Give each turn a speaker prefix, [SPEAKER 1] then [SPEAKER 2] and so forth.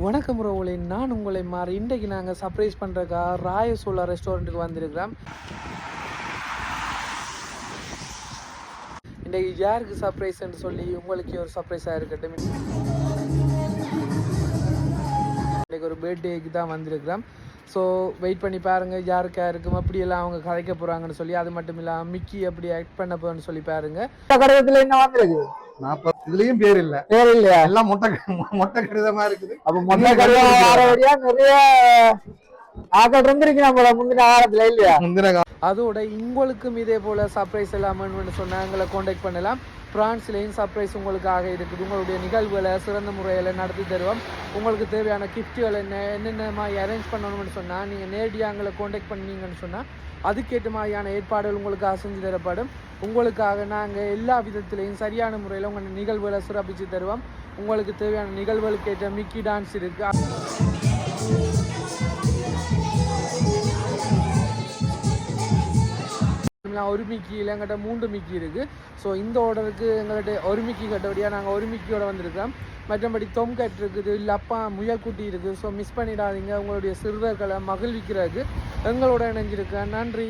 [SPEAKER 1] வணக்கம் ரோவலே, நான் உங்களை மாறி இன்றைக்கு நாங்கள் சர்ப்ரைஸ் பண்ணுறக்கா ராயசோலா ரெஸ்டாரண்ட்டுக்கு வந்திருக்கிறோம். இன்றைக்கு யாருக்கு சர்ப்ரைஸ்ன்னு சொல்லி உங்களுக்கு ஒரு சர்ப்ரைஸாக இருக்கட்டும். இன்றைக்கு ஒரு பர்த்டேக்கு தான் வந்திருக்கிறோம். ஸோ வெயிட் பண்ணி பாருங்கள் யாருக்கா இருக்கும் அப்படியெல்லாம் அவங்க கதைக்க போகிறாங்கன்னு சொல்லி. அது மட்டும் இல்லாமல் மிக்கி எப்படி ஆக்ட் பண்ண போகிறேன்னு சொல்லி பாருங்கள். கடகத்தில் என்ன வந்திருக்கு?
[SPEAKER 2] 40 இதுலயும் பேர் இல்ல,
[SPEAKER 1] பேர் இல்லையா?
[SPEAKER 2] எல்லாம் மொட்டை கடிதமா இருக்குது.
[SPEAKER 1] அப்ப மொட்டை கடிதம் நிறைய ஆக்கள் இருந்திருக்கு நம்மள முந்தின காலத்துல இல்லையா? அதோட உங்களுக்கும் இதே போல சர்ப்ரைஸ் எல்லாம் சொன்னா எங்களை கான்டாக்ட் பண்ணலாம். பிரான்ஸ்லேயும் சர்ப்ரைஸ் உங்களுக்காக இருக்குது. உங்களுடைய நிகழ்வுகளை சிறந்த முறையில் நடத்தி தருவோம். உங்களுக்கு தேவையான கிஃப்ட்டுகள் என்னென்ன மாதிரி அரேஞ்ச் பண்ணணும்னு சொன்னால் நீங்கள் நேரடியாக எங்களை கான்டாக்ட் பண்ணீங்கன்னு சொன்னால் அதுக்கேற்ற மாதிரியான ஏற்பாடுகள் உங்களுக்காக செஞ்சு தரப்படும். உங்களுக்காக நாங்கள் எல்லா விதத்திலையும் சரியான முறையில் உங்கள் நிகழ்வுகளை சிறப்பித்து தருவோம். உங்களுக்கு தேவையான நிகழ்வுகளுக்கு ஏற்ற மிக்கி டான்ஸ் இருக்குது. ஒரு மிக்கி இல்லை, எங்கிட்ட 3 மிக்கி இருக்குது. ஸோ இந்த ஆர்டருக்கு எங்கள்கிட்ட ஒரு மிக்கி கட்டபடியாக நாங்கள் ஒரு மிக்கியோட வந்திருக்கோம். மற்றபடி தொம் கட் இருக்குது, லப்பா முயல்குட்டி இருக்குது. ஸோ மிஸ் பண்ணிடாதீங்க. உங்களுடைய சிறுவர்களை மகிழ்விக்கிறதுக்கு எங்களோட இணைஞ்சிருக்கேன். நன்றி.